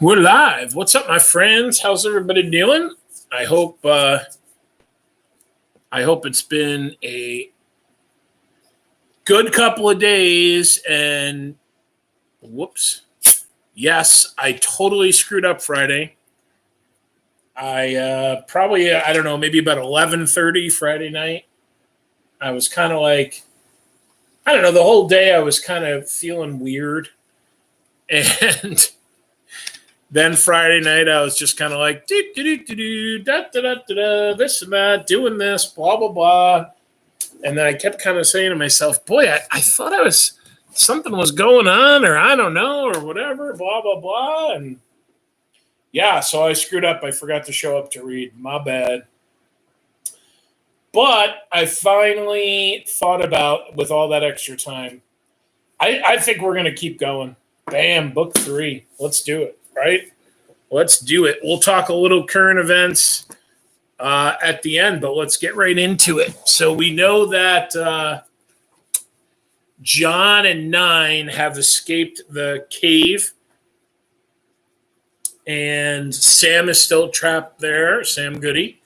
We're live. What's up, my friends? How's everybody doing? I hope it's been a good couple of days. And whoops, yes, I totally screwed up Friday. I probably I don't know, maybe about 11:30 Friday night. I was kind of like, I don't know, the whole day I was kind of feeling weird, and then Friday night, I was just kind of like, this and that, doing this, blah, blah, blah. And then I kept kind of saying to myself, boy, I thought something was going on, or I don't know, or whatever, blah, blah, blah. And yeah, so I screwed up. I forgot to show up to read. My bad. But I finally thought about, with all that extra time, I think we're going to keep going. Bam, book 3. Let's do it. Right? Let's do it. We'll talk a little current events at the end, but let's get right into it. So we know that John and 9 have escaped the cave, and Sam is still trapped there. Sam Goody.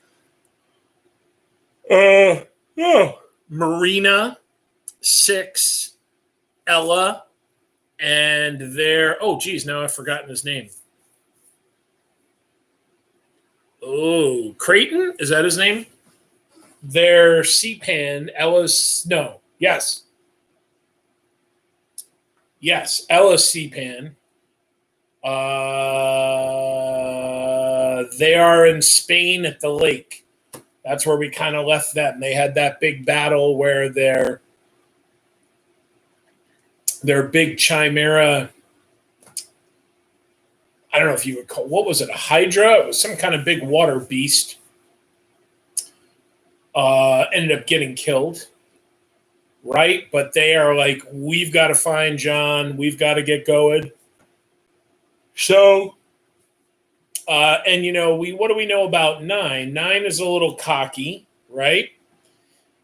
Marina, 6, Ella, and now I've forgotten his name. Oh, Creighton? Is that his name? Their C-Pan, Ella's, no, yes. Yes, Ella's C-Pan. They are in Spain at the lake. That's where we kind of left them. They had that big battle where their big chimera, I don't know if you would call, what was it, a hydra? It was some kind of big water beast. Ended up getting killed, right? But they are like, we've got to find John. We've got to get going. So, and what do we know about 9? 9 is a little cocky, right?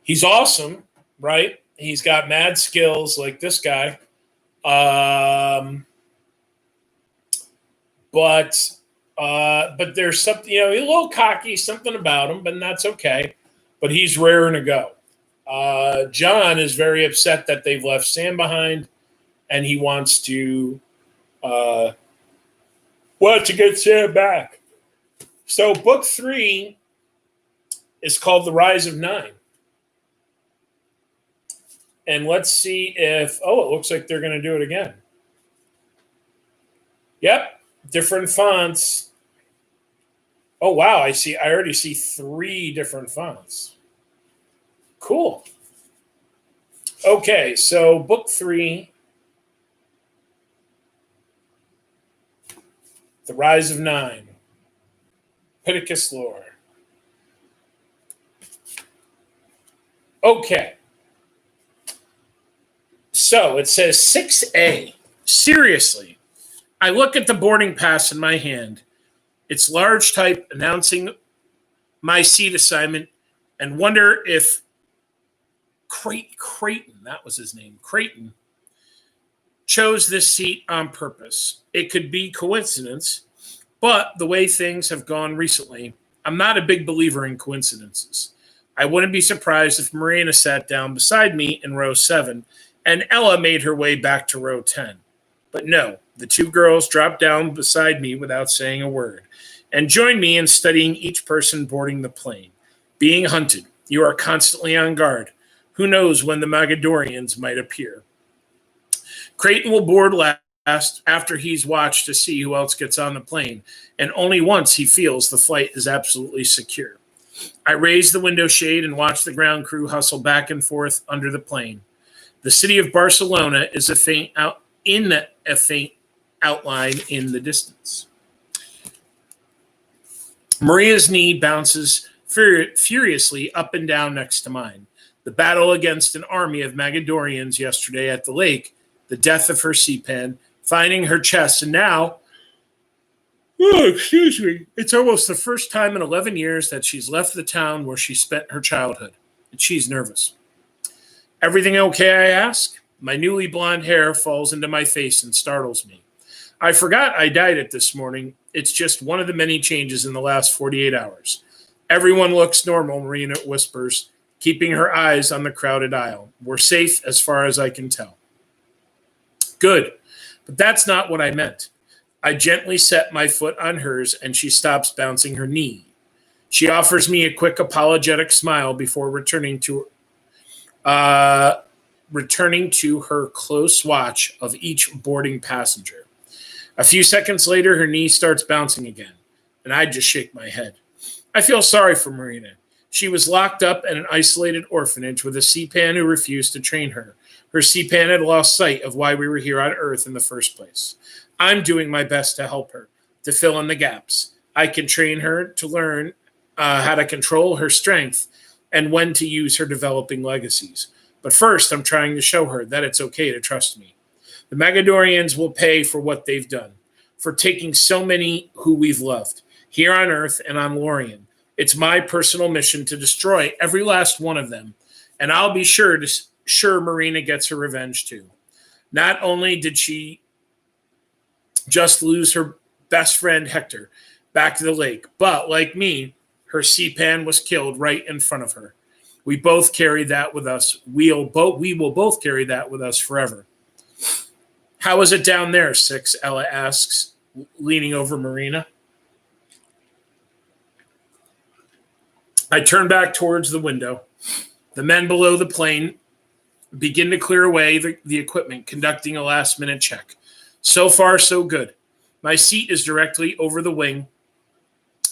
He's awesome, right? He's got mad skills like this guy. But there's something, he's a little cocky, something about him, but that's okay. But he's raring to go. John is very upset that they've left Sam behind, and he wants to get Sam back. So book 3 is called The Rise of 9. And let's see if, it looks like they're going to do it again. Yep. Different fonts. Oh, wow. I already see 3 different fonts. Cool. Okay. So book 3, The Rise of 9, Pittacus lore. Okay. So it says 6A. Seriously. I look at the boarding pass in my hand. It's large type announcing my seat assignment, and wonder if Creighton, that was his name, Creighton, chose this seat on purpose. It could be coincidence, but the way things have gone recently, I'm not a big believer in coincidences. I wouldn't be surprised if Marina sat down beside me in row 7 and Ella made her way back to row 10. But no, the 2 girls dropped down beside me without saying a word and joined me in studying each person boarding the plane. Being hunted, you are constantly on guard. Who knows when the Magadorians might appear? Creighton will board last after he's watched to see who else gets on the plane, and only once he feels the flight is absolutely secure. I raise the window shade and watch the ground crew hustle back and forth under the plane. The city of Barcelona is a faint outline in the distance. Maria's knee bounces furiously up and down next to mine. The battle against an army of Magadorians yesterday at the lake, the death of her C-Pan, finding her chest, and now, it's almost the first time in 11 years that she's left the town where she spent her childhood, and she's nervous. Everything okay, I ask? My newly blonde hair falls into my face and startles me. I forgot I dyed it this morning. It's just one of the many changes in the last 48 hours. Everyone looks normal, Marina whispers, keeping her eyes on the crowded aisle. We're safe as far as I can tell. Good, but that's not what I meant. I gently set my foot on hers, and she stops bouncing her knee. She offers me a quick apologetic smile before returning to her close watch of each boarding passenger. A few seconds later, her knee starts bouncing again, and I just shake my head. I feel sorry for Marina. She was locked up at an isolated orphanage with a CPAN who refused to train her. Her CPAN had lost sight of why we were here on Earth in the first place. I'm doing my best to help her, to fill in the gaps. I can train her to learn how to control her strength and when to use her developing legacies. But first, I'm trying to show her that it's okay to trust me. The Magadorians will pay for what they've done, for taking so many who we've loved, here on Earth and on Lorien. It's my personal mission to destroy every last one of them, and I'll be sure Marina gets her revenge too. Not only did she just lose her best friend Hector back to the lake, but like me, her CPAN was killed right in front of her. We both carry that with us. We will both carry that with us forever. How is it down there, Six? Ella asks, leaning over Marina. I turn back towards the window. The men below the plane begin to clear away the equipment, conducting a last-minute check. So far, so good. My seat is directly over the wing,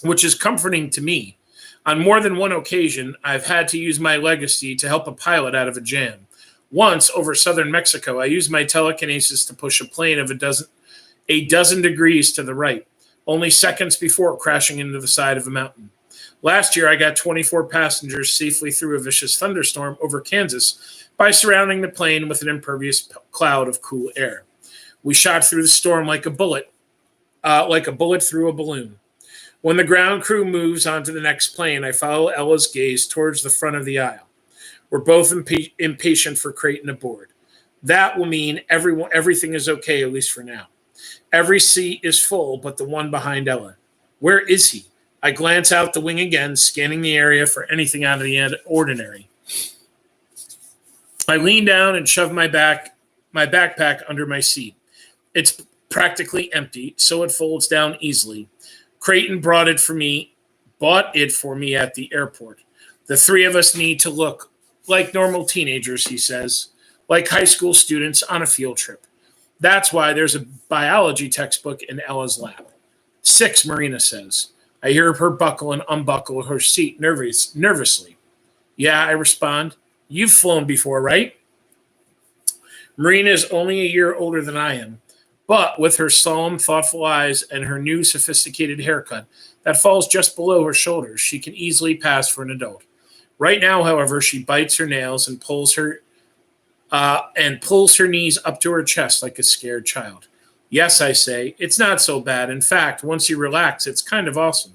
which is comforting to me. On more than one occasion, I've had to use my legacy to help a pilot out of a jam. Once, over southern Mexico, I used my telekinesis to push a plane of a dozen degrees to the right, only seconds before crashing into the side of a mountain. Last year, I got 24 passengers safely through a vicious thunderstorm over Kansas by surrounding the plane with an impervious cloud of cool air. We shot through the storm like a bullet through a balloon. When the ground crew moves on to the next plane, I follow Ella's gaze towards the front of the aisle. We're both impatient for Creighton aboard. That will mean everything is okay, at least for now. Every seat is full, but the one behind Ella. Where is he? I glance out the wing again, scanning the area for anything out of the ordinary. I lean down and shove my backpack under my seat. It's practically empty, so it folds down easily. Creighton bought it for me at the airport. The three of us need to look like normal teenagers, he says, like high school students on a field trip. That's why there's a biology textbook in Ella's lap. 6, Marina says. I hear her buckle and unbuckle her seat nervously. Yeah, I respond. You've flown before, right? Marina is only a year older than I am, but with her solemn, thoughtful eyes and her new sophisticated haircut that falls just below her shoulders, she can easily pass for an adult. Right now, however, she bites her nails and pulls her knees up to her chest like a scared child. Yes, I say, it's not so bad. In fact, once you relax, it's kind of awesome.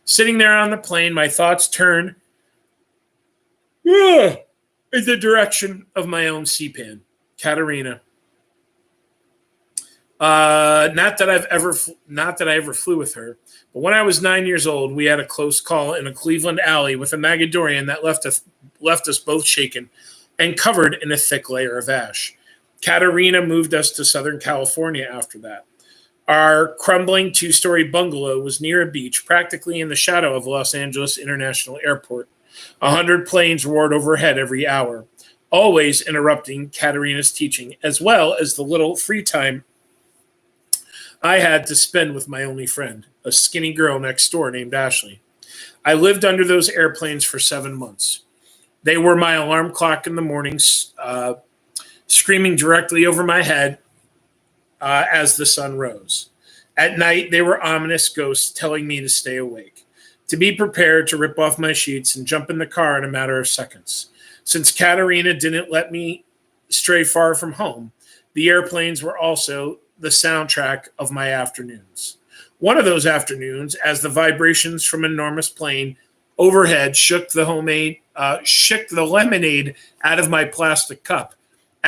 Sitting there on the plane, my thoughts turn in the direction of my own CPAN, Katerina. Not that I ever flew with her, but when I was 9 years old, we had a close call in a Cleveland alley with a Magadorian that left us both shaken and covered in a thick layer of ash. Katerina moved us to Southern California after that. Our crumbling 2-story bungalow was near a beach, practically in the shadow of Los Angeles International Airport. 100 planes roared overhead every hour, always interrupting Katerina's teaching, as well as the little free time I had to spend with my only friend, a skinny girl next door named Ashley. I lived under those airplanes for 7 months. They were my alarm clock in the mornings, screaming directly over my head as the sun rose. At night, they were ominous ghosts telling me to stay awake, to be prepared to rip off my sheets and jump in the car in a matter of seconds. Since Katerina didn't let me stray far from home, the airplanes were also the soundtrack of my afternoons. One of those afternoons, as the vibrations from an enormous plane overhead shook the lemonade out of my plastic cup,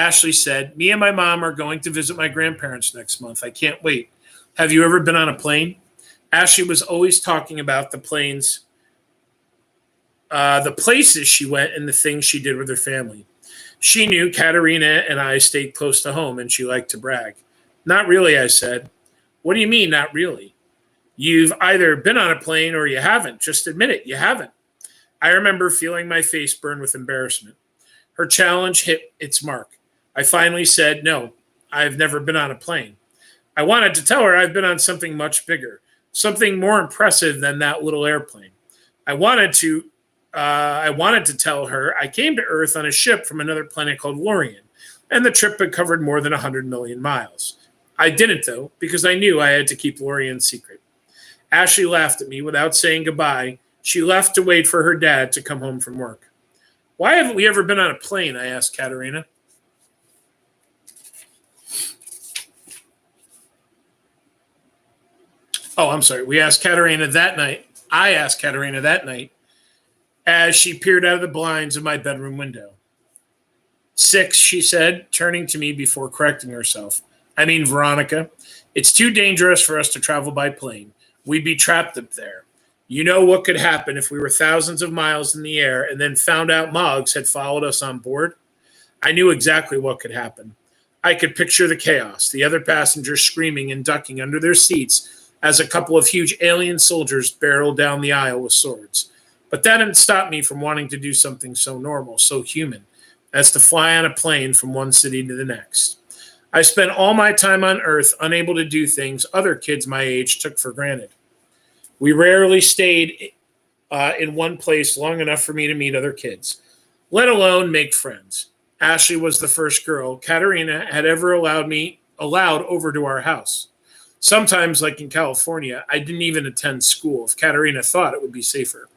Ashley said, "Me and my mom are going to visit my grandparents next month. I can't wait. Have you ever been on a plane?" Ashley was always talking about the planes, the places she went, and the things she did with her family. She knew Katerina and I stayed close to home, and she liked to brag. "Not really," I said. "What do you mean, not really? You've either been on a plane or you haven't. Just admit it, you haven't." I remember feeling my face burn with embarrassment. Her challenge hit its mark. I finally said, "No, I've never been on a plane." I wanted to tell her I've been on something much bigger, something more impressive than that little airplane. I wanted to tell her I came to Earth on a ship from another planet called Lorien, and the trip had covered more than 100 million miles. I didn't, though, because I knew I had to keep Lorien's secret. Ashley laughed at me without saying goodbye. She left to wait for her dad to come home from work. "Why haven't we ever been on a plane?" I asked Katerina. Oh, I'm sorry. We asked Katerina that night. I asked Katerina that night as she peered out of the blinds of my bedroom window. "6," she said, turning to me before correcting herself. "I mean, Veronica, it's too dangerous for us to travel by plane. We'd be trapped up there. You know what could happen if we were thousands of miles in the air and then found out Moggs had followed us on board?" I knew exactly what could happen. I could picture the chaos, the other passengers screaming and ducking under their seats as a couple of huge alien soldiers barreled down the aisle with swords. But that didn't stop me from wanting to do something so normal, so human, as to fly on a plane from one city to the next. I spent all my time on Earth unable to do things other kids my age took for granted. We rarely stayed in one place long enough for me to meet other kids, let alone make friends. Ashley was the first girl Katerina had ever allowed over to our house. Sometimes, like in California, I didn't even attend school if Katerina thought it would be safer.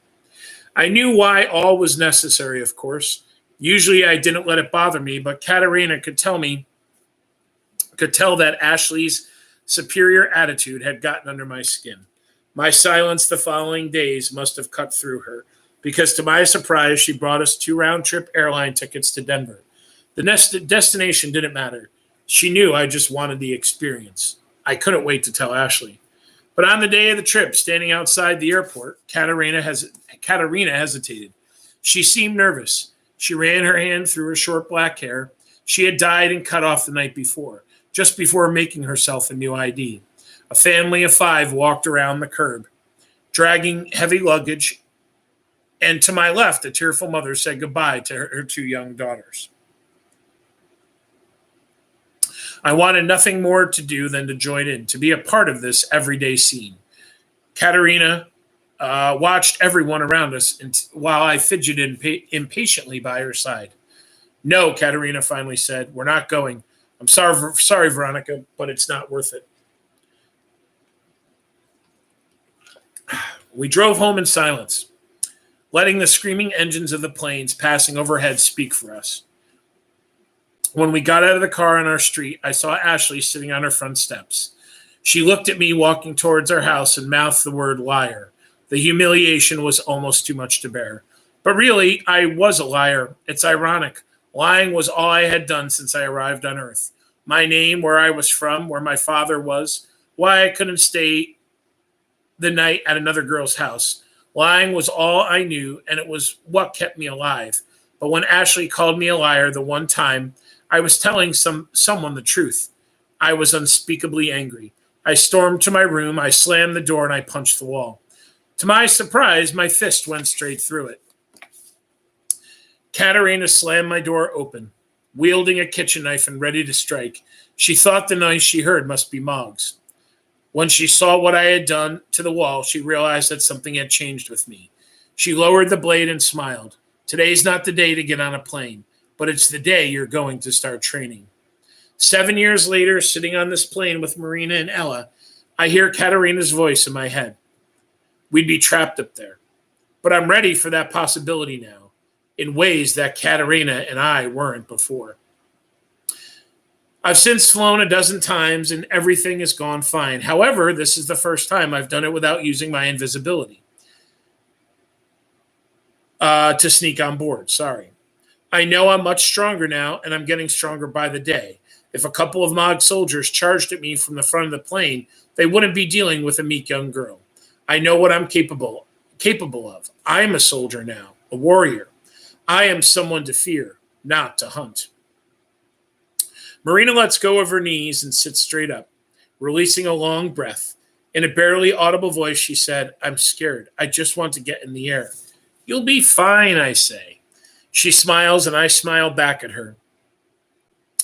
I knew why all was necessary, of course. Usually I didn't let it bother me, but Katerina could tell that Ashley's superior attitude had gotten under my skin. My silence the following days must have cut through her, because to my surprise, she brought us 2 round-trip airline tickets to Denver. The destination didn't matter. She knew I just wanted the experience. I couldn't wait to tell Ashley. But on the day of the trip, standing outside the airport, Katerina hesitated. She seemed nervous. She ran her hand through her short black hair. She had dyed and cut off the night before, just before making herself a new ID. A family of 5 walked around the curb, dragging heavy luggage, and to my left, a tearful mother said goodbye to her 2 young daughters. I wanted nothing more to do than to join in, to be a part of this everyday scene. Katerina watched everyone around us while I fidgeted impatiently by her side. "No," Katerina finally said, "we're not going. I'm sorry, Veronica, but it's not worth it." We drove home in silence, letting the screaming engines of the planes passing overhead speak for us. When we got out of the car on our street, I saw Ashley sitting on her front steps. She looked at me walking towards our house and mouthed the word liar. The humiliation was almost too much to bear. But really, I was a liar. It's ironic. Lying was all I had done since I arrived on Earth. My name, where I was from, where my father was, why I couldn't stay the night at another girl's house. Lying was all I knew, and it was what kept me alive. But when Ashley called me a liar the one time, I was telling someone the truth. I was unspeakably angry. I stormed to my room, I slammed the door, and I punched the wall. To my surprise, my fist went straight through it. Katerina slammed my door open, wielding a kitchen knife and ready to strike. She thought the noise she heard must be Moggs. When she saw what I had done to the wall, she realized that something had changed with me. She lowered the blade and smiled. "Today's not the day to get on a plane, but it's the day you're going to start training." 7 years later, sitting on this plane with Marina and Ella, I hear Katerina's voice in my head. We'd be trapped up there. But I'm ready for that possibility now, in ways that Katerina and I weren't before. I've since flown a dozen times and everything has gone fine. However, this is the first time I've done it without using my invisibility to sneak on board. Sorry. I know I'm much stronger now, and I'm getting stronger by the day. If a couple of Mog soldiers charged at me from the front of the plane, they wouldn't be dealing with a meek young girl. I know what I'm capable of. I'm a soldier now, a warrior. I am someone to fear, not to hunt. Marina lets go of her knees and sits straight up, releasing a long breath. In a barely audible voice, she said, I'm scared. I just want to get in the air. You'll be fine, I say. She smiles, and I smile back at her.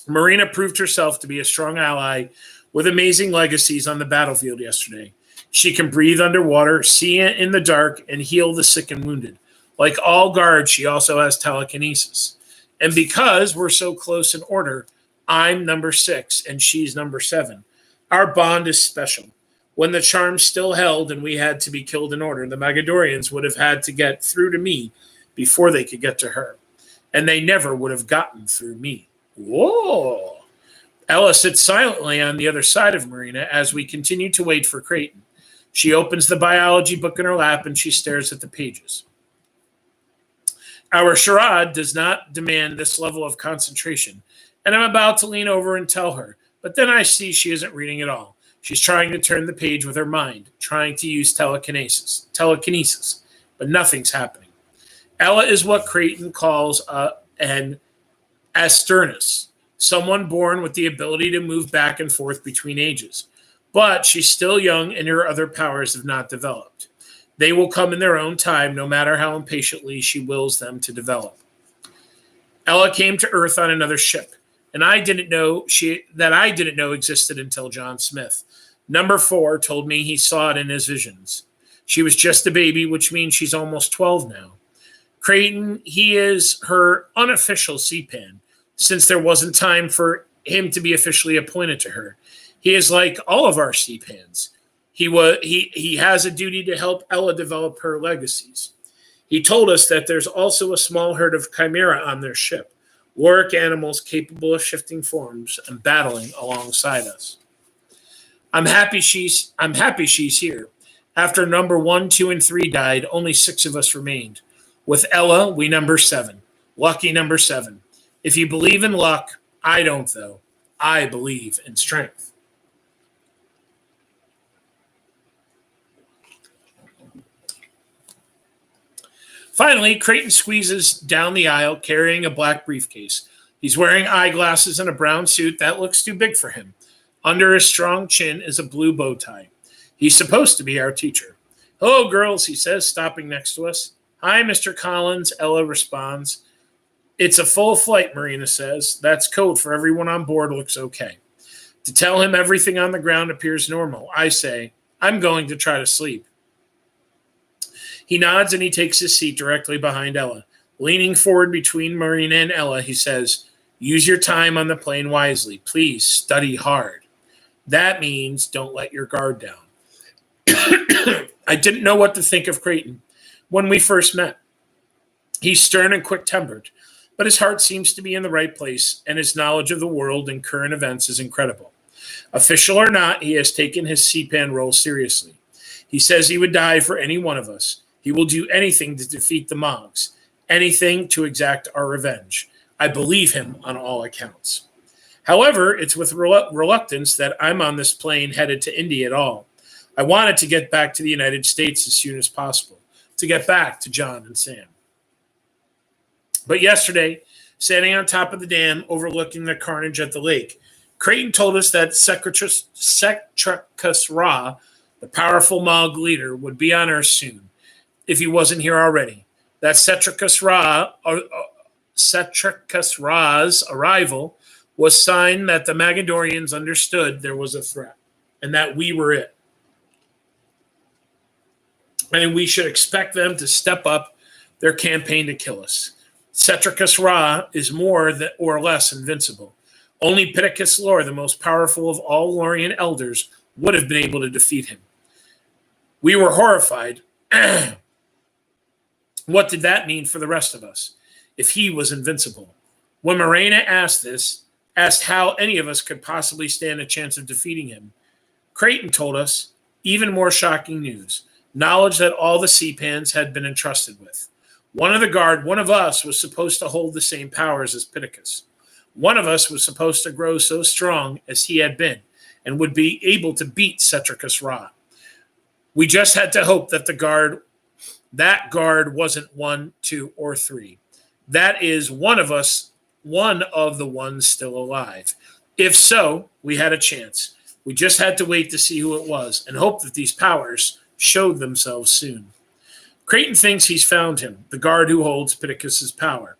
Marina proved herself to be a strong ally with amazing legacies on the battlefield yesterday. She can breathe underwater, see in the dark, and heal the sick and wounded. Like all guards, she also has telekinesis. And because we're so close in order, I'm number 6 and she's number 7. Our bond is special. When the charm still held and we had to be killed in order, the Magadorians would have had to get through to me before they could get to her. And they never would have gotten through me. Whoa! Ella sits silently on the other side of Marina as we continue to wait for Creighton. She opens the biology book in her lap and she stares at the pages. Our charade does not demand this level of concentration, and I'm about to lean over and tell her, but then I see she isn't reading at all. She's trying to turn the page with her mind, trying to use telekinesis, but nothing's happening. Ella is what Creighton calls an Asturnus, someone born with the ability to move back and forth between ages. But she's still young and her other powers have not developed. They will come in their own time, no matter how impatiently she wills them to develop. Ella came to Earth on another ship, and I didn't know existed until John Smith. Number 4 told me he saw it in his visions. She was just a baby, which means she's almost 12 now. Creighton, he is her unofficial CPAN, since there wasn't time for him to be officially appointed to her. He is like all of our CPANs. He has a duty to help Ella develop her legacies. He told us that there's also a small herd of chimera on their ship, warrior animals capable of shifting forms and battling alongside us. I'm happy she's here. After number 1, 2, and 3 died, only 6 of us remained. With Ella, we number 7. Lucky number 7. If you believe in luck, I don't though. I believe in strength. Finally, Creighton squeezes down the aisle carrying a black briefcase. He's wearing eyeglasses and a brown suit that looks too big for him. Under his strong chin is a blue bow tie. He's supposed to be our teacher. Hello, girls, he says, stopping next to us. Hi, Mr. Collins, Ella responds. It's a full flight, Marina says. That's code for everyone on board looks okay. To tell him everything on the ground appears normal, I say, I'm going to try to sleep. He nods and he takes his seat directly behind Ella. Leaning forward between Marina and Ella, he says, use your time on the plane wisely. Please study hard. That means don't let your guard down. I didn't know what to think of Creighton when we first met. He's stern and quick-tempered, but his heart seems to be in the right place, and his knowledge of the world and current events is incredible. Official or not, he has taken his CPAN role seriously. He says he would die for any one of us. He will do anything to defeat the Mogs, anything to exact our revenge. I believe him on all accounts. However, it's with reluctance that I'm on this plane headed to India at all. I wanted to get back to the United States as soon as possible, to get back to John and Sam. But yesterday, standing on top of the dam overlooking the carnage at the lake, Creighton told us that Setrakus Ra, the powerful Mog leader, would be on Earth soon, if he wasn't here already. That Setrakus Ra's arrival was sign that the Magadorians understood there was a threat, and that we were it. And we should expect them to step up their campaign to kill us. Setrakus Ra is more or less invincible. Only Pittacus Lore, the most powerful of all Lorien elders, would have been able to defeat him. We were horrified. What did that mean for the rest of us, if he was invincible? When Marina asked how any of us could possibly stand a chance of defeating him, Creighton told us even more shocking news, knowledge that all the CPANs had been entrusted with. One of the guard, one of us, was supposed to hold the same powers as Pittacus. One of us was supposed to grow so strong as he had been and would be able to beat Cetricus Ra. We just had to hope that that guard wasn't 1, 2, or 3. That is one of us, one of the ones still alive. If so, we had a chance. We just had to wait to see who it was and hope that these powers showed themselves soon. Creighton thinks he's found him, the guard who holds Pittacus's power.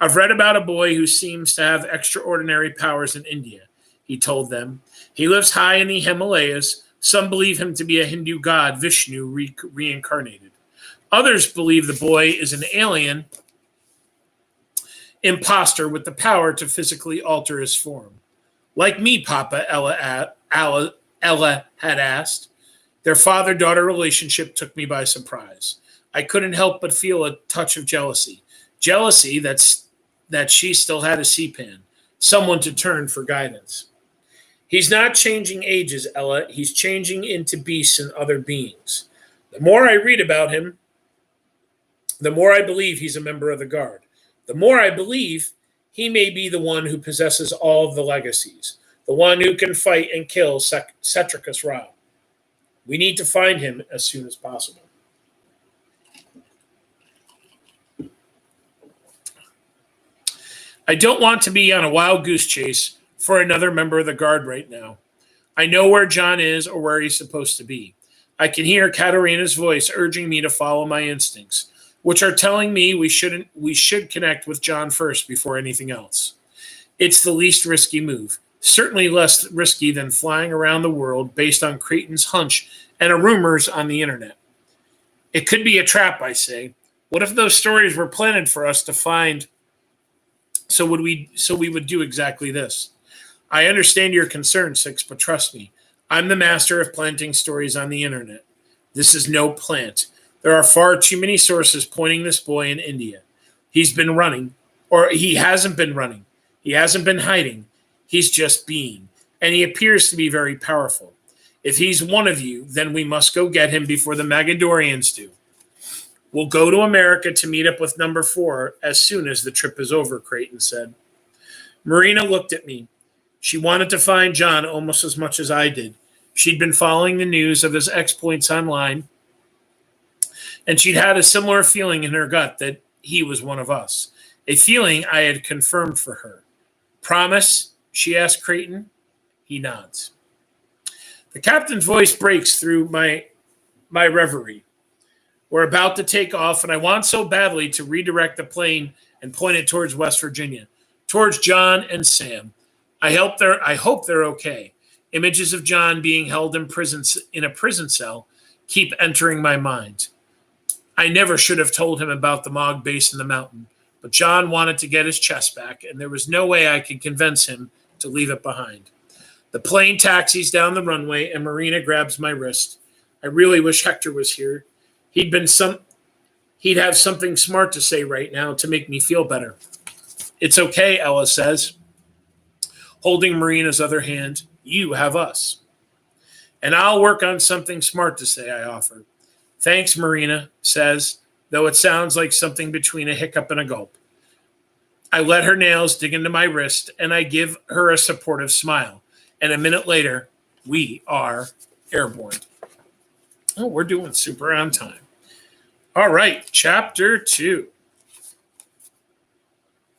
I've read about a boy who seems to have extraordinary powers in India, he told them. He lives high in the Himalayas. Some believe him to be a Hindu god, Vishnu, reincarnated. Others believe the boy is an alien imposter with the power to physically alter his form. Like me, Papa, Ella had asked. Their father-daughter relationship took me by surprise. I couldn't help but feel a touch of jealousy. Jealousy that she still had a CPAN, someone to turn for guidance. He's not changing ages, Ella. He's changing into beasts and other beings. The more I read about him, the more I believe he's a member of the Guard. The more I believe he may be the one who possesses all of the legacies, the one who can fight and kill Cetricus Ra. We need to find him as soon as possible. I don't want to be on a wild goose chase for another member of the Guard right now. I know where John is or where he's supposed to be. I can hear Katerina's voice urging me to follow my instincts, which are telling me we should connect with John first before anything else. It's the least risky move, certainly less risky than flying around the world based on Creighton's hunch and rumors on the internet. It could be a trap, I say. What if those stories were planted for us to find? So we would do exactly this. I understand your concern, Six, but trust me, I'm the master of planting stories on the internet. This is no plant. There are far too many sources pointing this boy in India. He's been running, or he hasn't been running. He hasn't been hiding. He's just being, and he appears to be very powerful. If he's one of you, then we must go get him before the Magadorians do. We'll go to America to meet up with number 4 as soon as the trip is over, Creighton said. Marina looked at me. She wanted to find John almost as much as I did. She'd been following the news of his exploits online, and she'd had a similar feeling in her gut that he was one of us, a feeling I had confirmed for her. Promise? She asked Creighton. He nods. The captain's voice breaks through my reverie. We're about to take off, and I want so badly to redirect the plane and point it towards West Virginia, towards John and Sam. I hope they're okay. Images of John being held in a prison cell keep entering my mind. I never should have told him about the Mog base in the mountain, but John wanted to get his chest back, and there was no way I could convince him to leave it behind. The plane taxis down the runway, and Marina grabs my wrist. I really wish Hector was here. He'd have something smart to say right now to make me feel better. It's okay, Ella says, holding Marina's other hand. You have us. And I'll work on something smart to say, I offer. Thanks, Marina says, though it sounds like something between a hiccup and a gulp. I let her nails dig into my wrist, and I give her a supportive smile. And a minute later, we are airborne. Oh, we're doing super on time. All right, chapter 2.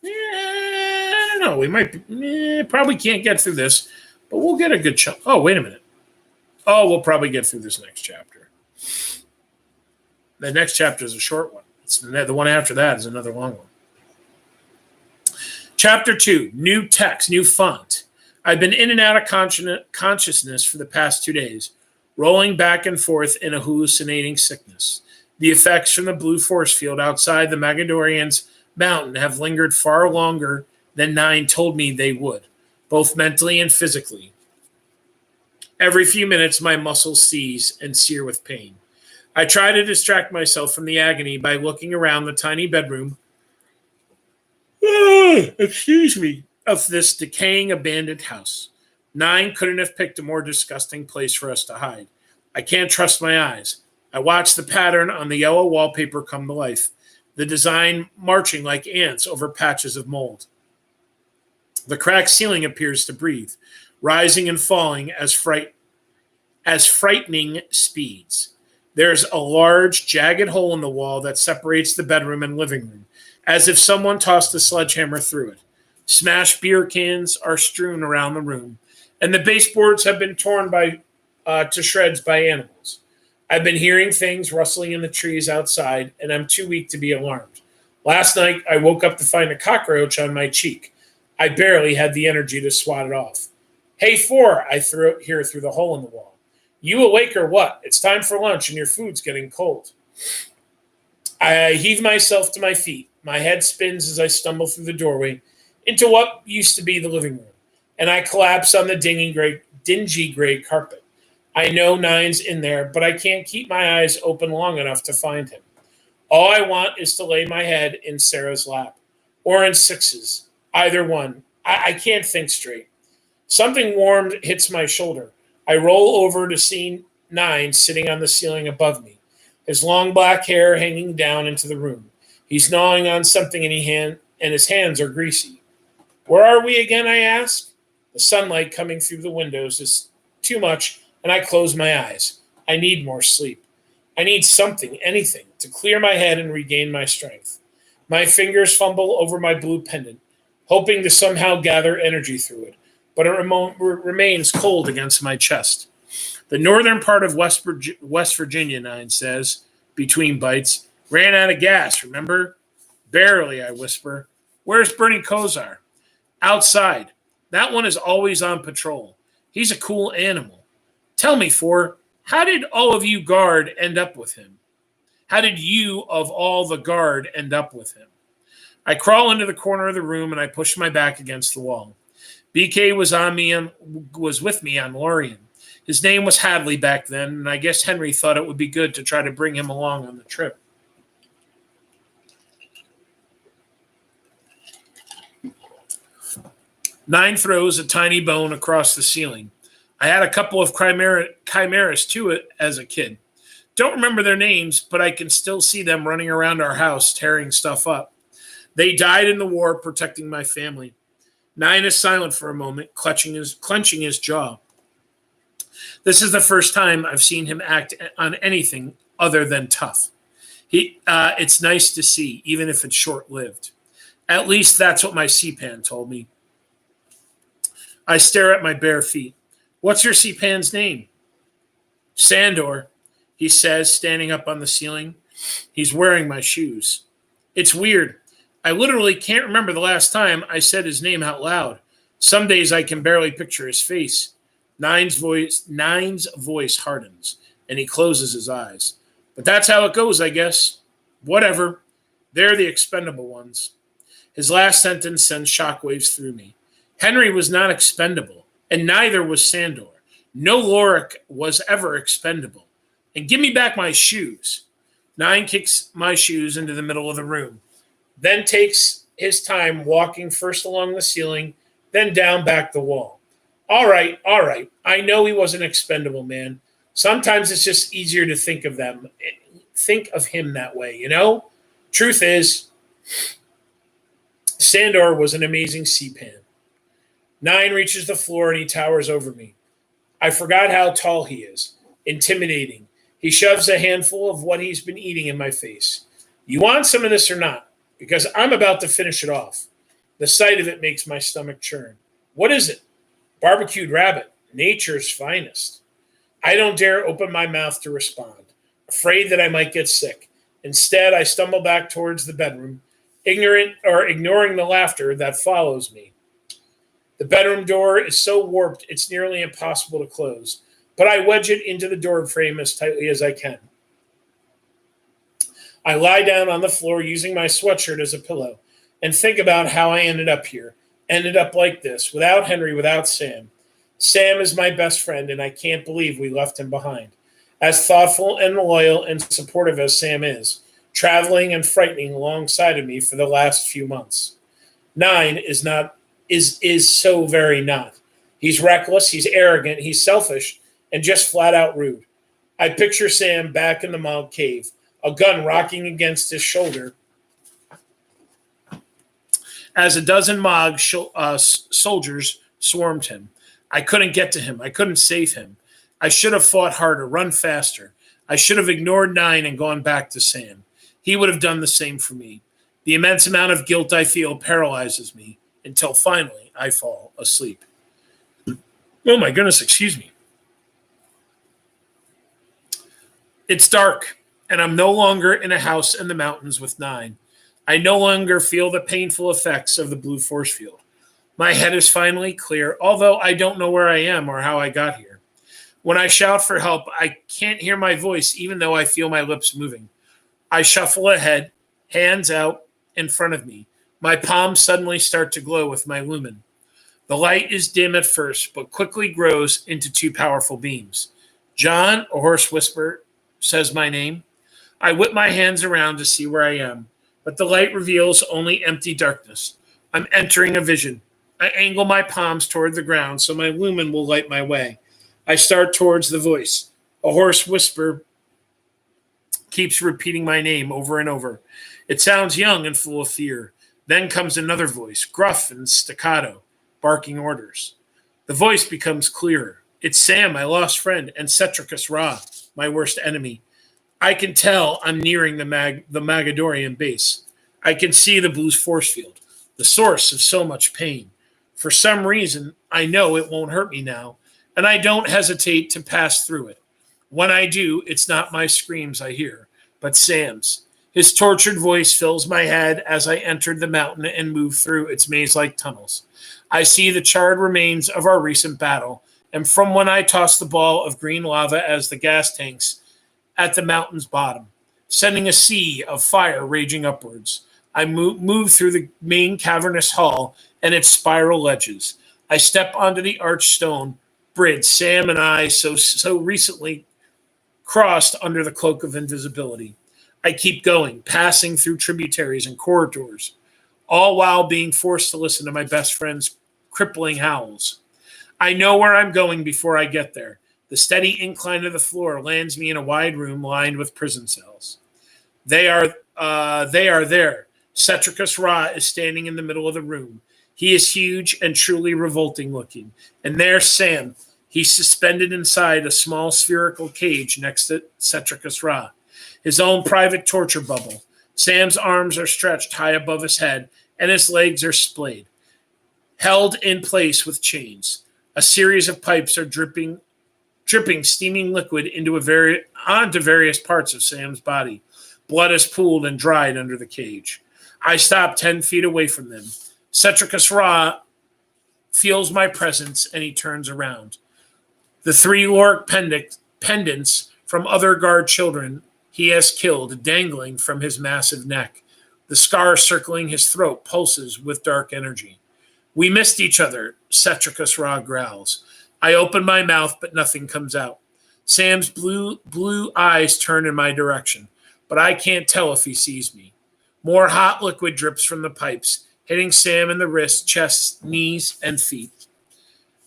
I don't know. We might probably can't get through this, but we'll get a good chunk. Oh, wait a minute. Oh, we'll probably get through this next chapter. The next chapter is a short one. The one after that is another long one. Chapter 2, new text, new font. I've been in and out of consciousness for the past 2 days, rolling back and forth in a hallucinating sickness. The effects from the blue force field outside the Magadorians' mountain have lingered far longer than 9 told me they would, both mentally and physically. Every few minutes, my muscles seize and sear with pain. I try to distract myself from the agony by looking around the tiny bedroom of this decaying abandoned house. 9 couldn't have picked a more disgusting place for us to hide. I can't trust my eyes. I watch the pattern on the yellow wallpaper come to life. the design marching like ants over patches of mold. The cracked ceiling appears to breathe, rising and falling as frightening speeds. There's a large, jagged hole in the wall that separates the bedroom and living room, as if someone tossed a sledgehammer through it. Smashed beer cans are strewn around the room, and the baseboards have been torn to shreds by animals. I've been hearing things rustling in the trees outside, and I'm too weak to be alarmed. Last night, I woke up to find a cockroach on my cheek. I barely had the energy to swat it off. Hey, Four, I hear through the hole in the wall. You awake or what? It's time for lunch, and your food's getting cold. I heave myself to my feet. My head spins as I stumble through the doorway into what used to be the living room, and I collapse on the dingy gray carpet. I know Nine's in there, but I can't keep my eyes open long enough to find him. All I want is to lay my head in Sarah's lap, or in Six's, either one. I can't think straight. Something warm hits my shoulder. I roll over to see Nine sitting on the ceiling above me, his long black hair hanging down into the room. He's gnawing on something and his hands are greasy. Where are we again, I ask? The sunlight coming through the windows is too much, and I close my eyes. I need more sleep. I need something, anything, to clear my head and regain my strength. My fingers fumble over my blue pendant, hoping to somehow gather energy through it, but it remains cold against my chest. The northern part of West Virginia, Nine says, between bites, ran out of gas, remember? Barely, I whisper. Where's Bernie Kosar? Outside. That one is always on patrol. He's a cool animal. Tell me, Four, how did all of you guard end up with him? How did you, of all the guard, end up with him? I crawl into the corner of the room and I push my back against the wall. BK was with me on Lorien. His name was Hadley back then, and I guess Henry thought it would be good to try to bring him along on the trip. Nine throws a tiny bone across the ceiling. I had a couple of chimeras too as a kid. Don't remember their names, but I can still see them running around our house, tearing stuff up. They died in the war protecting my family. Nine is silent for a moment, clenching his jaw. This is the first time I've seen him act on anything other than tough. It's nice to see, even if it's short-lived. At least that's what my CPAN told me. I stare at my bare feet. What's your CPAN's name? Sandor, he says, standing up on the ceiling. He's wearing my shoes. It's weird. I literally can't remember the last time I said his name out loud. Some days I can barely picture his face. Nine's voice hardens, and he closes his eyes. But that's how it goes, I guess. Whatever. They're the expendable ones. His last sentence sends shockwaves through me. Henry was not expendable, and neither was Sandor. No Lorik was ever expendable. And give me back my shoes. Nine kicks my shoes into the middle of the room, then takes his time walking first along the ceiling, then down back the wall. All right. I know he wasn't expendable, man. Sometimes it's just easier to think of him that way, you know? Truth is, Sandor was an amazing CPAN. Nine reaches the floor and he towers over me. I forgot how tall he is. Intimidating. He shoves a handful of what he's been eating in my face. You want some of this or not? Because I'm about to finish it off. The sight of it makes my stomach churn. What is it? Barbecued rabbit, nature's finest. I don't dare open my mouth to respond, afraid that I might get sick. Instead, I stumble back towards the bedroom, ignoring the laughter that follows me. The bedroom door is so warped it's nearly impossible to close, but I wedge it into the door frame as tightly as I can. I lie down on the floor using my sweatshirt as a pillow and think about how I ended up here. Ended up like this, without Henry, without Sam. Sam is my best friend, and I can't believe we left him behind. As thoughtful and loyal and supportive as Sam is, traveling and frightening alongside of me for the last few months. Nine is so very not. He's reckless, he's arrogant, he's selfish, and just flat out rude. I picture Sam back in the Mog Cave, a gun rocking against his shoulder as a dozen soldiers swarmed him. I couldn't get to him. I couldn't save him. I should have fought harder, run faster. I should have ignored Nine and gone back to Sam. He would have done the same for me. The immense amount of guilt I feel paralyzes me until finally I fall asleep. Oh my goodness, excuse me. It's dark, and I'm no longer in a house in the mountains with Nine. I no longer feel the painful effects of the blue force field. My head is finally clear, although I don't know where I am or how I got here. When I shout for help, I can't hear my voice, even though I feel my lips moving. I shuffle ahead, hands out in front of me. My palms suddenly start to glow with my lumen. The light is dim at first, but quickly grows into two powerful beams. John, a hoarse whisper, says my name. I whip my hands around to see where I am, but the light reveals only empty darkness. I'm entering a vision. I angle my palms toward the ground so my lumen will light my way. I start towards the voice. A hoarse whisper keeps repeating my name over and over. It sounds young and full of fear. Then comes another voice, gruff and staccato, barking orders. The voice becomes clearer. It's Sam, my lost friend, and Cetricus Ra, my worst enemy. I can tell I'm nearing the Magadorian base. I can see the blue force field, the source of so much pain. For some reason, I know it won't hurt me now, and I don't hesitate to pass through it. When I do, it's not my screams I hear, but Sam's. His tortured voice fills my head as I entered the mountain and move through its maze-like tunnels. I see the charred remains of our recent battle, and from when I tossed the ball of green lava as the gas tanks at the mountain's bottom, sending a sea of fire raging upwards. I move through the main cavernous hall and its spiral ledges. I step onto the arched stone bridge Sam and I so recently crossed under the cloak of invisibility. I keep going, passing through tributaries and corridors, all while being forced to listen to my best friend's crippling howls. I know where I'm going before I get there. The steady incline of the floor lands me in a wide room lined with prison cells. They are there. Cetricus Ra is standing in the middle of the room. He is huge and truly revolting looking. And there's Sam. He's suspended inside a small spherical cage next to Cetricus Ra, his own private torture bubble. Sam's arms are stretched high above his head, and his legs are splayed, held in place with chains. A series of pipes are dripping steaming liquid onto various parts of Sam's body. Blood is pooled and dried under the cage. I stop 10 feet away from them. Cetricus Ra feels my presence, and he turns around. The 3 Loric pendants from other guard children he has killed dangling from his massive neck. The scar circling his throat pulses with dark energy. We missed each other, Cetricus Ra growls. I open my mouth, but nothing comes out. Sam's blue eyes turn in my direction, but I can't tell if he sees me. More hot liquid drips from the pipes, hitting Sam in the wrists, chest, knees, and feet.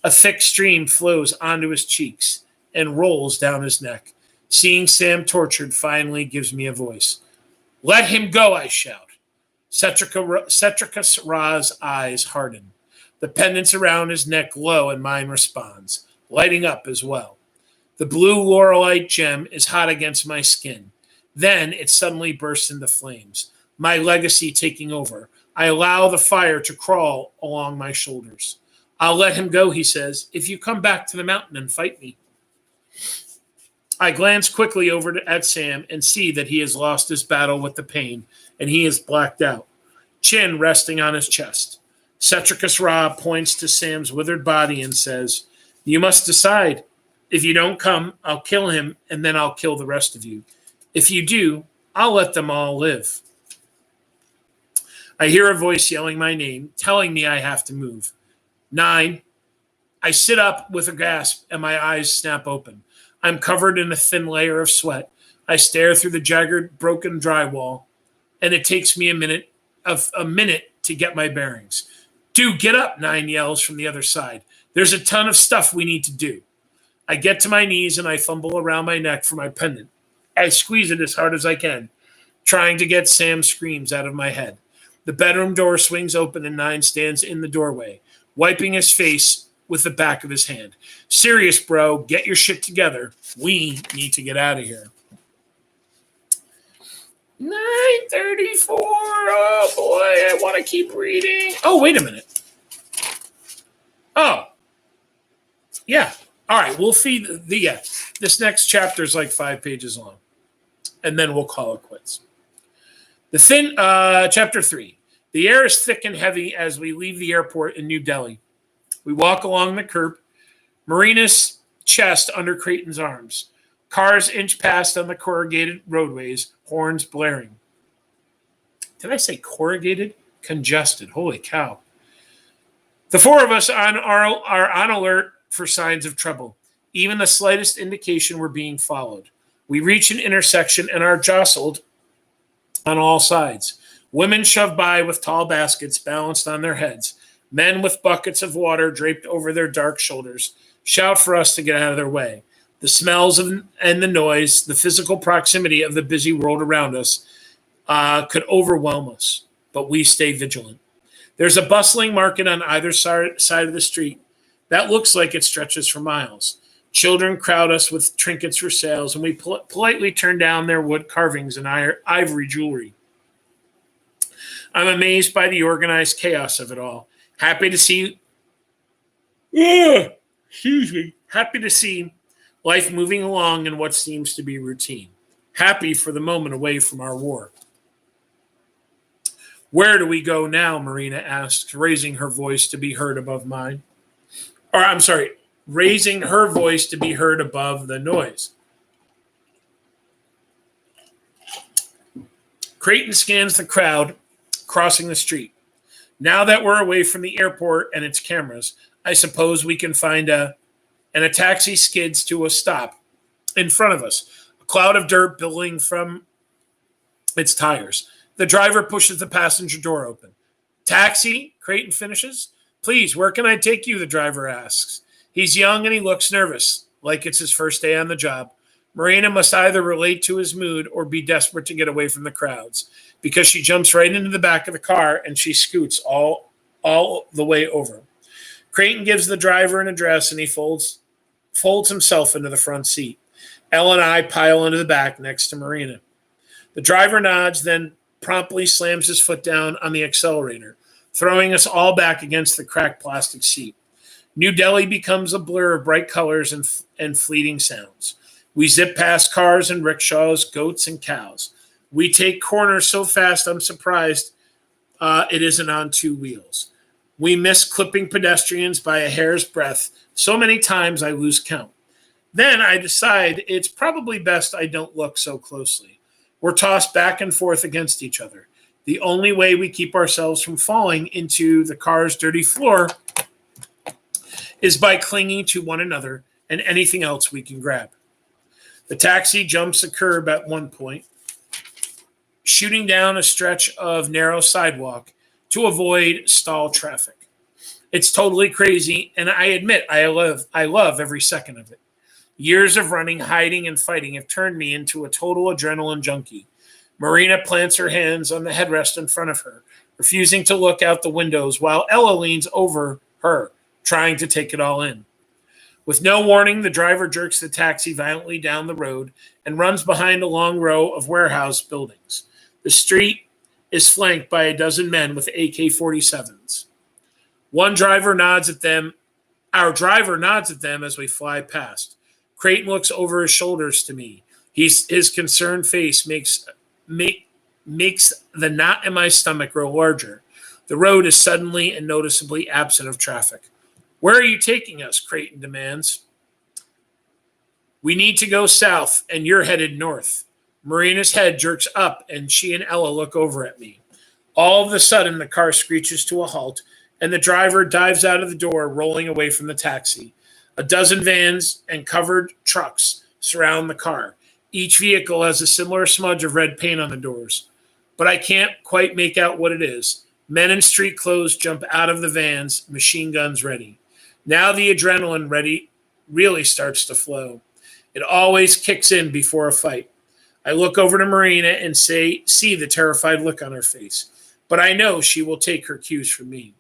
A thick stream flows onto his cheeks and rolls down his neck. Seeing Sam tortured finally gives me a voice. Let him go, I shout. Cetricus Ra's eyes harden. The pendants around his neck glow, and mine responds, lighting up as well. The blue laurelite gem is hot against my skin. Then it suddenly bursts into flames, my legacy taking over. I allow the fire to crawl along my shoulders. I'll let him go, he says, if you come back to the mountain and fight me. I glance quickly over at Sam and see that he has lost his battle with the pain, and he is blacked out, chin resting on his chest. Cetricus Ra points to Sam's withered body and says, you must decide. If you don't come, I'll kill him, and then I'll kill the rest of you. If you do, I'll let them all live. I hear a voice yelling my name, telling me I have to move. 9. I sit up with a gasp, and my eyes snap open. I'm covered in a thin layer of sweat. I stare through the jagged, broken drywall, and it takes me a minute to get my bearings. Dude, get up, 9 yells from the other side. There's a ton of stuff we need to do. I get to my knees and I fumble around my neck for my pendant. I squeeze it as hard as I can, trying to get Sam's screams out of my head. The bedroom door swings open and Nine stands in the doorway, wiping his face with the back of his hand. Serious, bro. Get your shit together. We need to get out of here. 9:34. Oh, boy. I want to keep reading. Oh, wait a minute. Oh. Yeah. All right. We'll feed this next chapter is like 5 pages long. And then we'll call it quits. Chapter 3. The air is thick and heavy as we leave the airport in New Delhi. We walk along the curb, Marina's chest under Creighton's arms. Cars inch past on the corrugated roadways, horns blaring. Did I say corrugated? Congested. Holy cow. The four of us are on alert for signs of trouble. Even the slightest indication we're being followed. We reach an intersection and are jostled on all sides. Women shove by with tall baskets balanced on their heads. Men with buckets of water draped over their dark shoulders shout for us to get out of their way. The smells and the noise, the physical proximity of the busy world around us could overwhelm us, but we stay vigilant. There's a bustling market on either side of the street that looks like it stretches for miles. Children crowd us with trinkets for sales, and we politely turn down their wood carvings and ivory jewelry. I'm amazed by the organized chaos of it all. Happy to see life moving along in what seems to be routine. Happy for the moment away from our war. Where do we go now? Marina asked, raising her voice to be heard above mine. Raising her voice to be heard above the noise. Creighton scans the crowd crossing the street. Now that we're away from the airport and its cameras, I suppose we can find a taxi skids to a stop in front of us, a cloud of dirt billowing from its tires. The driver pushes the passenger door open. Taxi, Creighton finishes. Please, where can I take you? The driver asks. He's young and he looks nervous, like it's his first day on the job. Marina must either relate to his mood or be desperate to get away from the crowds, because she jumps right into the back of the car and she scoots all the way over. Creighton gives the driver an address and he folds himself into the front seat. Elle and I pile into the back next to Marina. The driver nods, then promptly slams his foot down on the accelerator, throwing us all back against the cracked plastic seat. New Delhi becomes a blur of bright colors and fleeting sounds. We zip past cars and rickshaws, goats and cows. We take corners so fast I'm surprised it isn't on 2 wheels. We miss clipping pedestrians by a hair's breadth so many times I lose count. Then I decide it's probably best I don't look so closely. We're tossed back and forth against each other. The only way we keep ourselves from falling into the car's dirty floor is by clinging to one another and anything else we can grab. The taxi jumps a curb at one point, shooting down a stretch of narrow sidewalk to avoid stall traffic. It's totally crazy, and I admit I love every second of it. Years of running, hiding, and fighting have turned me into a total adrenaline junkie. Marina plants her hands on the headrest in front of her, refusing to look out the windows while Ella leans over her, trying to take it all in. With no warning, the driver jerks the taxi violently down the road and runs behind a long row of warehouse buildings. The street is flanked by a dozen men with AK-47s. Our driver nods at them as we fly past. Creighton looks over his shoulders to me. His concerned face makes the knot in my stomach grow larger. The road is suddenly and noticeably absent of traffic. Where are you taking us? Creighton demands. We need to go south, and you're headed north. Marina's head jerks up, and she and Ella look over at me. All of a sudden, the car screeches to a halt, and the driver dives out of the door, rolling away from the taxi. A dozen vans and covered trucks surround the car. Each vehicle has a similar smudge of red paint on the doors, but I can't quite make out what it is. Men in street clothes jump out of the vans, machine guns ready. Now the adrenaline really starts to flow. It always kicks in before a fight. I look over to Marina and see the terrified look on her face. but I know she will take her cues from me.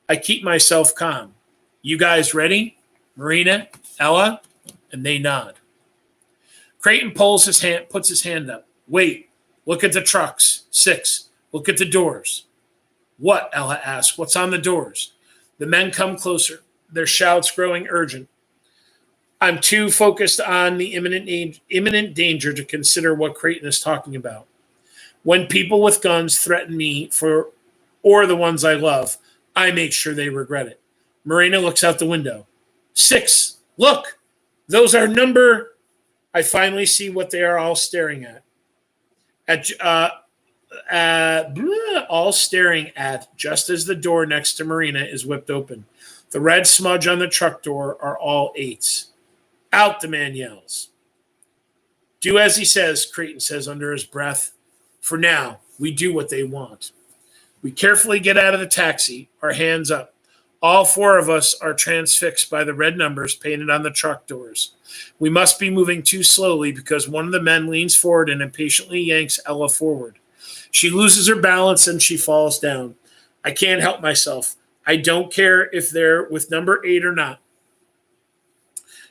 I keep myself calm. You guys ready? Marina, Ella? And they nod. Creighton puts his hand up. Wait, look at the trucks. 6. Look at the doors. What? Ella asks. What's on the doors? The men come closer, their shouts growing urgent. I'm too focused on the imminent danger to consider what Creighton is talking about. When people with guns threaten me or the ones I love, I make sure they regret it. Marina looks out the window. 6. Look, those are number. I finally see what they are all staring at. All staring at just as the door next to Marina is whipped open. The red smudge on the truck door are all 8s. Out, the man yells. Do as he says, Creighton says under his breath. For now, we do what they want. We carefully get out of the taxi, our hands up. All 4 of us are transfixed by the red numbers painted on the truck doors. We must be moving too slowly because one of the men leans forward and impatiently yanks Ella forward. She loses her balance and she falls down. I can't help myself. I don't care if they're with number 8 or not.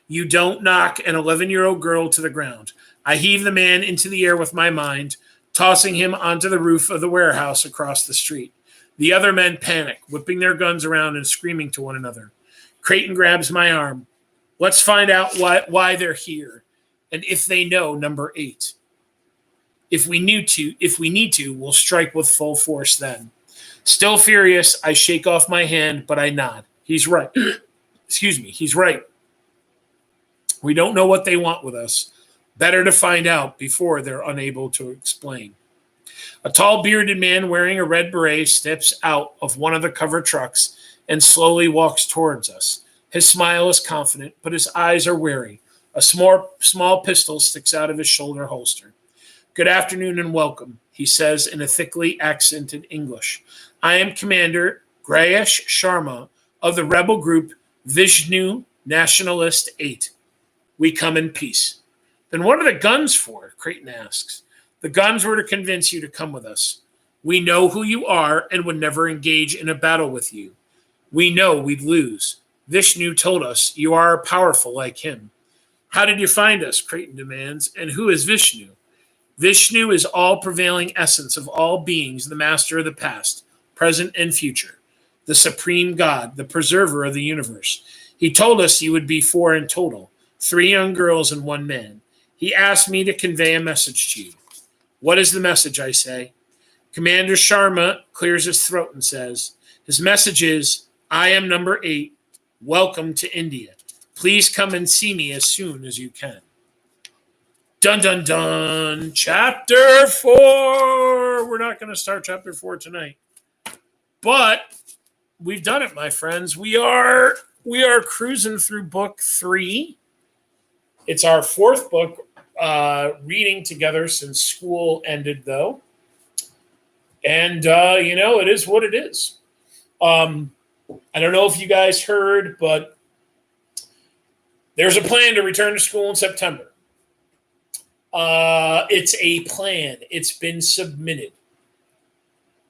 You don't knock an 11-year-old girl to the ground. I heave the man into the air with my mind, tossing him onto the roof of the warehouse across the street. The other men panic, whipping their guns around and screaming to one another. Creighton grabs my arm. Let's find out why they're here, and if they know number 8. If we need to, we'll strike with full force then. Still furious, I shake off my hand, but I nod. He's right. Excuse me, he's right. We don't know what they want with us. Better to find out before they're unable to explain. A tall bearded man wearing a red beret steps out of one of the covered trucks and slowly walks towards us. His smile is confident, but his eyes are wary. A small pistol sticks out of his shoulder holster. Good afternoon and welcome, he says in a thickly accented English. I am Commander Grayesh Sharma of the rebel group Vishnu Nationalist 8. We come in peace. Then what are the guns for? Creighton asks. The guns were to convince you to come with us. We know who you are and would never engage in a battle with you. We know we'd lose. Vishnu told us you are powerful like him. How did you find us? Creighton demands. And who is Vishnu? Vishnu is all-prevailing essence of all beings, the master of the past, present, and future, the supreme God, the preserver of the universe. He told us you would be 4 in total, 3 young girls and 1 man. He asked me to convey a message to you. What is the message, I say? Commander Sharma clears his throat and says, his message is, I am number 8. Welcome to India. Please come and see me as soon as you can. Dun, dun, dun. Chapter 4. We're not going to start chapter 4 tonight. But we've done it, my friends. We are cruising through book 3. It's our 4th book reading together since school ended, though. And, it is what it is. I don't know if you guys heard, but there's a plan to return to school in September. It's a plan. It's been submitted.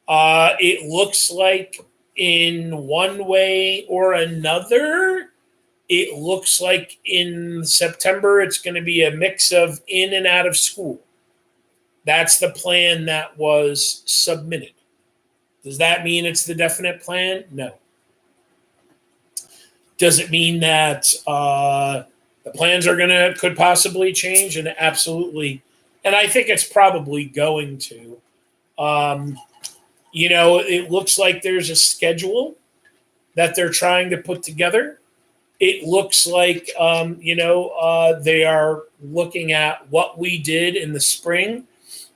It looks like in one way or another, it looks like in September it's going to be a mix of in and out of school. That's the plan that was submitted. Does that mean it's the definite plan? No. Does it mean that the plans could possibly change? And absolutely. And I think it's probably going to. It looks like there's a schedule that they're trying to put together. It looks like, they are looking at what we did in the spring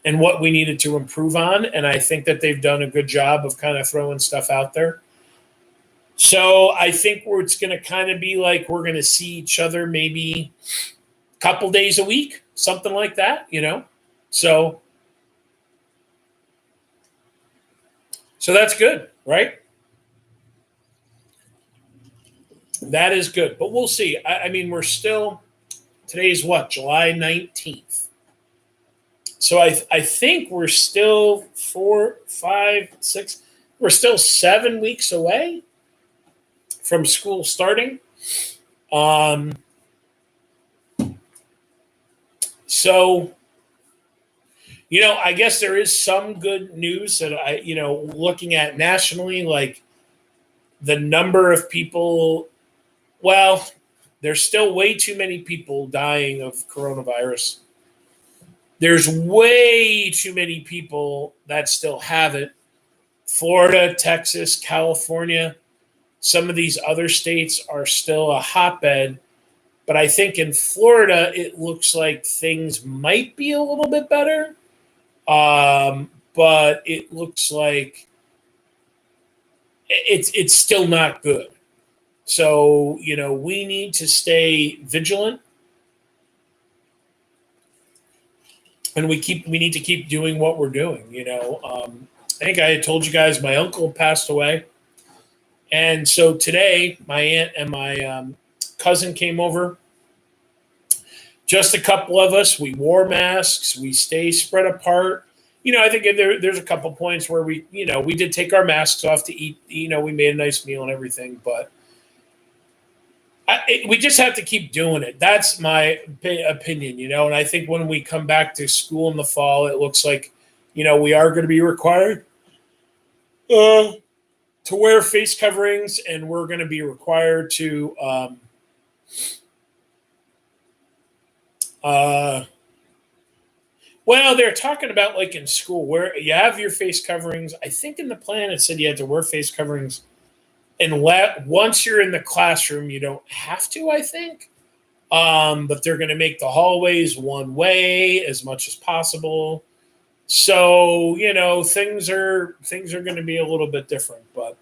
and what we needed to improve on. And I think that they've done a good job of kind of throwing stuff out there. So I think it's going to kind of be like we're going to see each other maybe a couple days a week, something like that, So that's good, right? That is good. But we'll see. I mean, we're still, today's what, July 19th. So I think we're still 4, 5, 6. We're still 7 weeks away from school starting. So, I guess there is some good news that looking at nationally, like the number of people, well, there's still way too many people dying of coronavirus. There's way too many people that still have it. Florida, Texas, California, some of these other states are still a hotbed. But I think in Florida, it looks like things might be a little bit better. But it looks like it's still not good. So, we need to stay vigilant. And we need to keep doing what we're doing. I think I had told you guys my uncle passed away. And so today, my aunt and my cousin came over. Just a couple of us. We wore masks. We stay spread apart. I think there's a couple points where we did take our masks off to eat. We made a nice meal and everything. But we just have to keep doing it. That's my opinion, And I think when we come back to school in the fall, it looks like, we are going to be required to wear face coverings, and we're going to be required to well, they're talking about like in school where you have your face coverings. I think in the plan it said you had to wear face coverings, and once you're in the classroom, you don't have to, I think. But they're going to make the hallways one way as much as possible. So, things are going to be a little bit different, but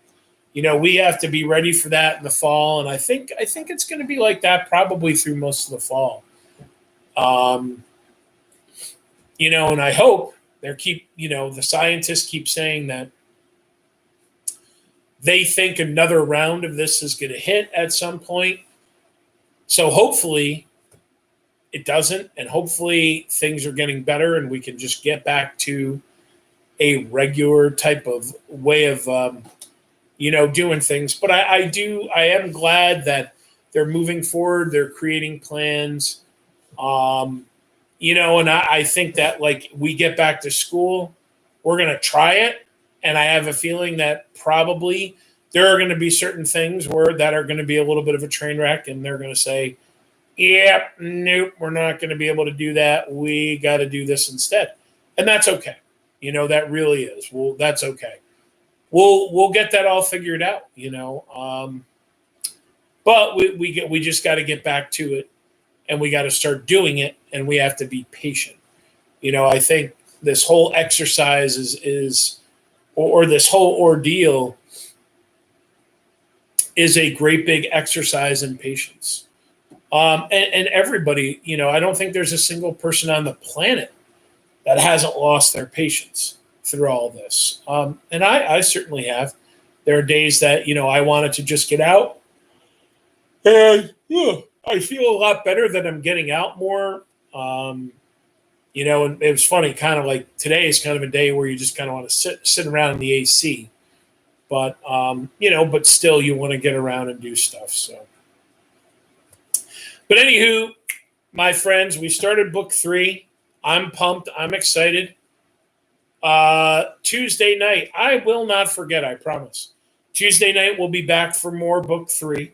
we have to be ready for that in the fall. And I think it's going to be like that probably through most of the fall. And I hope the scientists keep saying that they think another round of this is going to hit at some point. So hopefully it doesn't, and hopefully things are getting better and we can just get back to a regular type of way of, doing things. But I am glad that they're moving forward. They're creating plans. And I think that like we get back to school, we're going to try it. And I have a feeling that probably there are going to be certain things that are going to be a little bit of a train wreck, and they're going to say, yeah, nope, we're not going to be able to do that. We got to do this instead. And that's okay. That really is. Well, that's okay. We'll get that all figured out, but we just got to get back to it, and we got to start doing it, and we have to be patient. I think this whole exercise is or this whole ordeal is a great big exercise in patience. And everybody, I don't think there's a single person on the planet that hasn't lost their patience through all this. And I certainly have. There are days that, I wanted to just get out. And I feel a lot better that I'm getting out more. And it was funny, kind of like today is kind of a day where you just kind of want to sit around in the AC. But, but still you want to get around and do stuff. So, but anywho, my friends, we started book 3. I'm pumped. I'm excited. Tuesday night, I will not forget, I promise. Tuesday night, we'll be back for more book 3.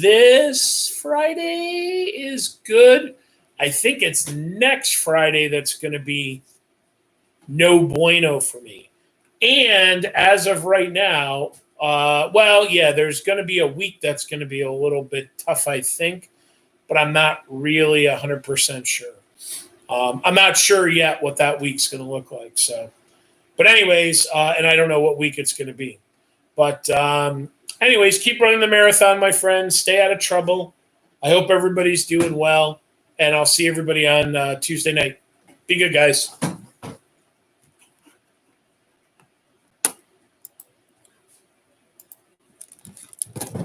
This Friday is good. I think it's next Friday that's going to be no bueno for me. And as of right now, there's going to be a week that's going to be a little bit tough, I think, but I'm not really 100% sure. I'm not sure yet what that week's going to look like. So, but anyways, and I don't know what week it's going to be. But anyways, keep running the marathon, my friends. Stay out of trouble. I hope everybody's doing well, and I'll see everybody on Tuesday night. Be good, guys.